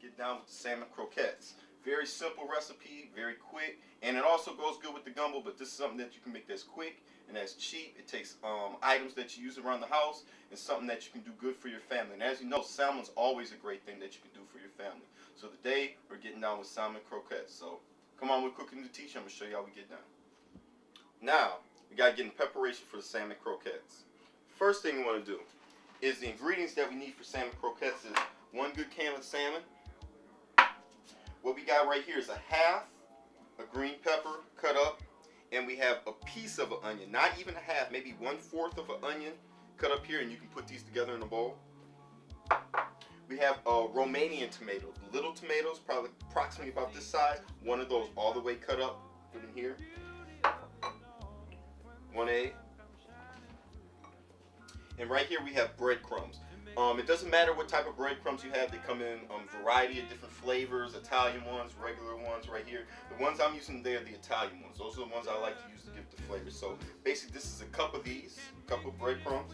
get down with the salmon croquettes. Very simple recipe, very quick, and it also goes good with the gumbo, but this is something that you can make that's quick and that's cheap. It takes items that you use around the house and something that you can do good for your family. And as you know, salmon's always a great thing that you can do for your family. So today, we're getting down with salmon croquettes. So come on, we're cooking to teach. I'm going to show you how we get down. Now, we got to get in preparation for the salmon croquettes. First thing we want to do is the ingredients that we need for salmon croquettes is 1 good can of salmon. What we got right here is a half a green pepper cut up, and we have a piece of an onion, not even a half, maybe 1/4 of an onion cut up here, and you can put these together in a bowl. We have a Romanian tomato, little tomatoes, probably approximately about this size, one of those all the way cut up, put in here. 1 egg. And right here we have breadcrumbs. It doesn't matter what type of breadcrumbs you have. They come in a variety of different flavors, Italian ones, regular ones right here. The ones I'm using, they're the Italian ones. Those are the ones I like to use to give the flavor. So basically this is a cup of these, a cup of breadcrumbs.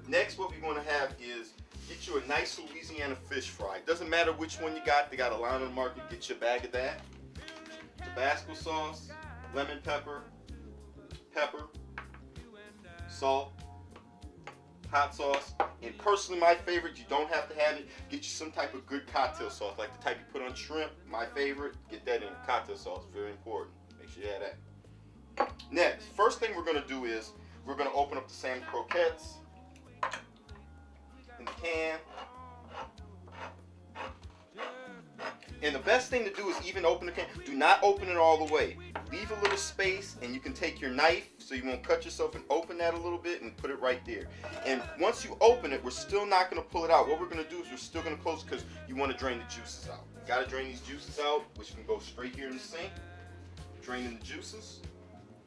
Next, what we want to have is get you a nice Louisiana fish fry. It doesn't matter which one you got. They got a line on the market. Get you a bag of that. Tabasco sauce, lemon pepper, salt, hot sauce, and personally my favorite, you don't have to have it, get you some type of good cocktail sauce, like the type you put on shrimp. My favorite, get that in cocktail sauce, very important. Make sure you have that. Next, first thing we're going to do is we're going to open up the salmon croquettes in the can. And the best thing to do is even open the can. Do not open it all the way. Leave a little space, and you can take your knife so you won't cut yourself and open that a little bit and put it right there. And once you open it, we're still not going to pull it out. What we're going to do is we're still going to close it because you want to drain the juices out. You got to drain these juices out, which can go straight here in the sink. Draining the juices.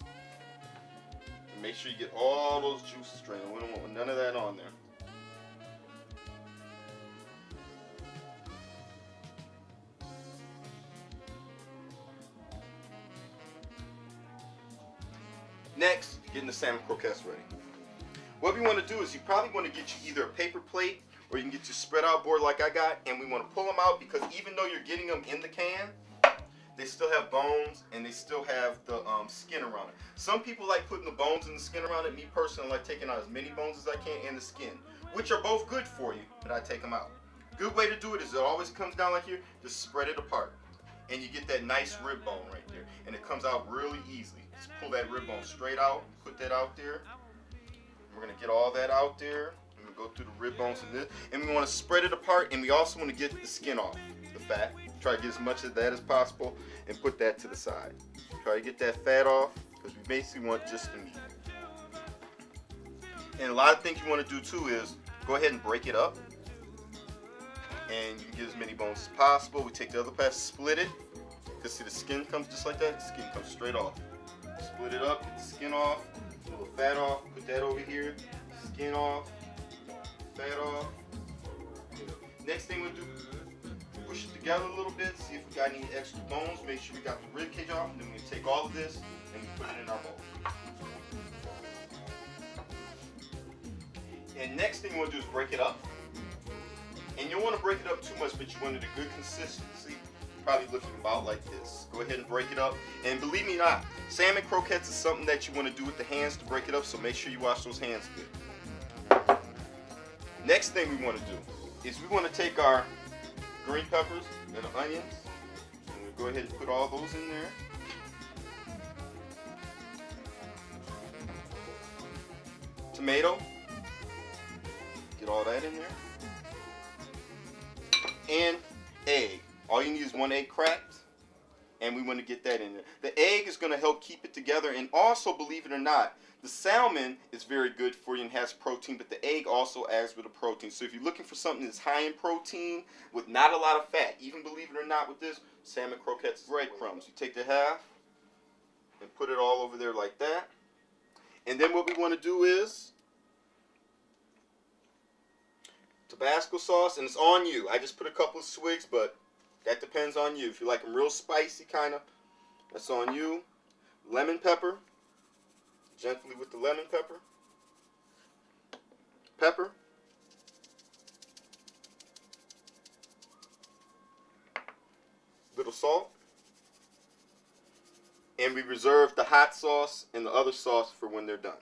And make sure you get all those juices drained. We don't want none of that on there. Next, getting the salmon croquettes ready. What we want to do is you probably want to get you either a paper plate or you can get your spread out board like I got, and we want to pull them out because even though you're getting them in the can, they still have bones and they still have the skin around it. Some people like putting the bones and the skin around it. Me personally, I like taking out as many bones as I can and the skin, which are both good for you, but I take them out. Good way to do it is it always comes down like here, just spread it apart. And you get that nice rib bone right there. And it comes out really easily. Just pull that rib bone straight out, put that out there. We're going to get all that out there. I'm going to go through the rib bones and this. And we want to spread it apart, and we also want to get the skin off, the fat. Try to get as much of that as possible and put that to the side. Try to get that fat off because we basically want just the meat. And a lot of things you want to do too is go ahead and break it up. And you can get as many bones as possible. We take the other part, split it. Because see, the skin comes just like that. The skin comes straight off. Split it up, get the skin off, a little fat off, put that over here. Skin off, fat off. Next thing we'll do, push it together a little bit, see if we got any extra bones. Make sure we got the rib cage off. And then we take all of this and we put it in our bowl. And next thing we'll do is break it up. And you don't want to break it up too much, but you want it a good consistency. Probably looking about like this. Go ahead and break it up. And believe me or not, salmon croquettes is something that you want to do with the hands to break it up, so make sure you wash those hands good. Next thing we want to do is we want to take our green peppers and the onions, and we'll go ahead and put all those in there. Tomato. Get all that in there. And egg. All you need is 1 egg cracked, and we want to get that in there. The egg is going to help keep it together, and also, believe it or not, the salmon is very good for you and has protein, but the egg also adds with the protein. So if you're looking for something that's high in protein with not a lot of fat, even believe it or not with this, salmon croquettes, breadcrumbs. You take the half and put it all over there like that. And then what we want to do is Tabasco sauce, and it's on you. I just put a couple of swigs, but that depends on you. If you like them real spicy, kind of, that's on you. Lemon pepper, gently with the lemon pepper. Pepper. little salt. And we reserve the hot sauce and the other sauce for when they're done.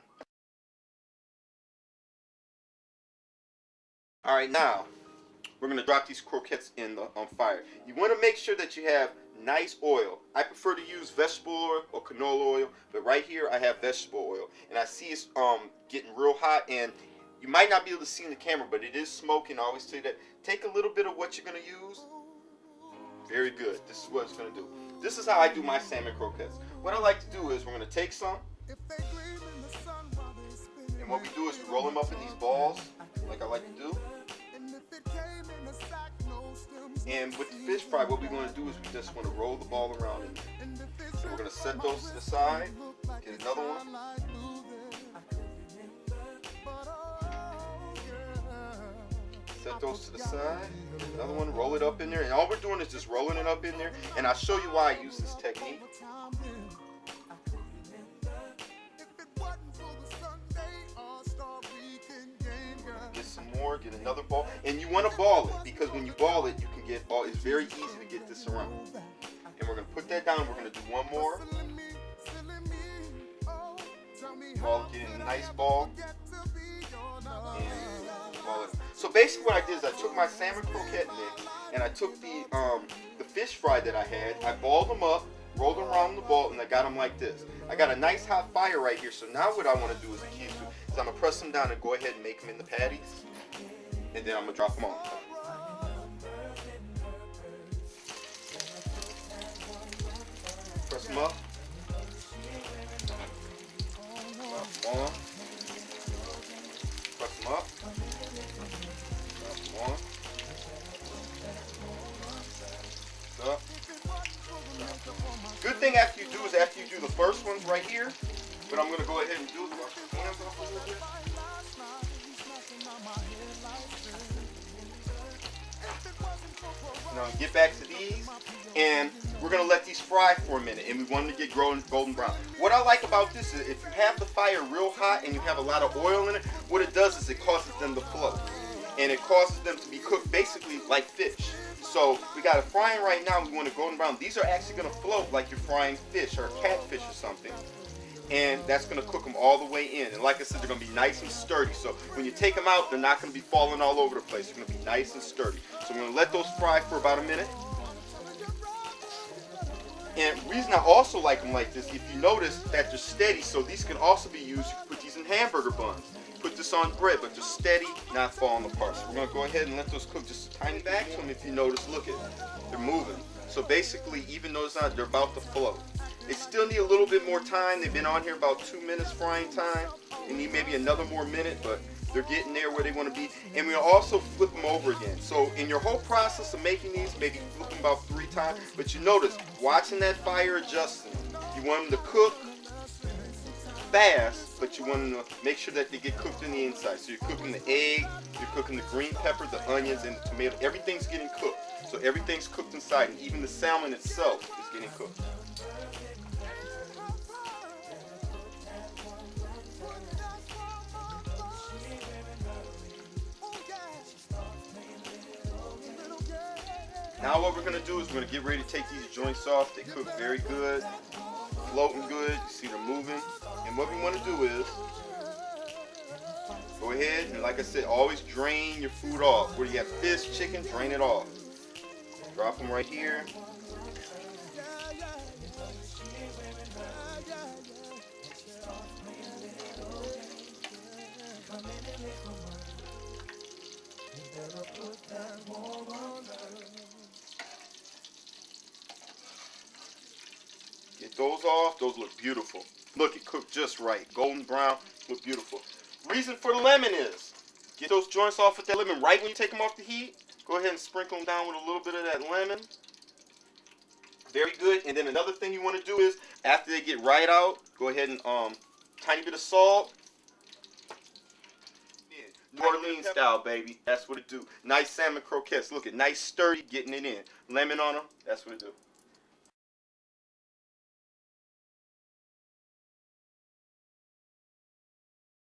Alright, now we're going to drop these croquettes on fire. You want to make sure that you have nice oil. I prefer to use vegetable oil or canola oil, but right here I have vegetable oil. And I see it's getting real hot, and you might not be able to see in the camera, but it is smoking. I always say that. Take a little bit of what you're going to use. Very good. This is what it's going to do. This is how I do my salmon croquettes. What I like to do is we're going to take some, and what we do is we roll them up in these balls, like I like to do. And with the fish fry, what we're going to do is we just want to roll the ball around in there. And we're going to set those to the side, get another one. Set those to the side, get another one, roll it up in there. And all we're doing is just rolling it up in there. And I'll show you why I use this technique. Get some more, get another ball. And you want to ball it, because when you ball it, you can get all, it's very easy to get this around. And we're going to put that down. We're going to do one more. Ball, get in a nice ball. And ball it. So basically what I did is I took my salmon croquette mix and I took the fish fry that I had. I balled them up, rolled them around the ball, and I got them like this. I got a nice hot fire right here. So now what I want to do is I'm going to press them down and go ahead and make them in the patties. And then I'm going to drop them on. Press them up. Drop them on. Press them up. Drop them on. Up. Good thing after you do is after you do the first ones right here, what I'm going to go ahead and do is wash your hands off a little bit. Now get back to these, and we're going to let these fry for a minute, and we want them to get golden brown. What I like about this is if you have the fire real hot and you have a lot of oil in it, what it does is it causes them to float, and it causes them to be cooked basically like fish. So we got it frying right now, we want it golden brown. These are actually going to float like you're frying fish or catfish or something. And that's going to cook them all the way in. And like I said, they're going to be nice and sturdy. So when you take them out, they're not going to be falling all over the place. They're going to be nice and sturdy. So we're going to let those fry for about a minute. And the reason I also like them like this, if you notice that they're steady, so these can also be used, you can put these in hamburger buns. Put this on bread, but they're steady, not falling apart. So we're going to go ahead and let those cook just a tiny back to them. If you notice, look at it, they're moving. So basically, even though it's not, they're about to float. They still need a little bit more time. They've been on here about 2 minutes frying time. They need maybe another more minute, but they're getting there where they want to be. And we'll also flip them over again. So in your whole process of making these, maybe flip them about 3 times. But you notice, watching that fire adjusting, you want them to cook fast, but you want them to make sure that they get cooked in the inside. So you're cooking the egg, you're cooking the green pepper, the onions, and the tomato. Everything's getting cooked. So everything's cooked inside, and even the salmon itself is getting cooked. Now what we're going to do is we're going to get ready to take these joints off. They cook very good, floating good. You see they're moving. And what we want to do is go ahead and, like I said, always drain your food off. Where you have fish, chicken, drain it off. Drop them right here. Get those off. Those look beautiful. Look, it cooked just right. Golden brown, look beautiful. Reason for the lemon is, get those joints off with that lemon right when you take them off the heat. Go ahead and sprinkle them down with a little bit of that lemon. Very good. And then another thing you want to do is, after they get right out, go ahead and tiny bit of salt. New Orleans style, baby. That's what it do. Nice salmon croquettes. Look at nice, sturdy, getting it in. Lemon on them. That's what it do.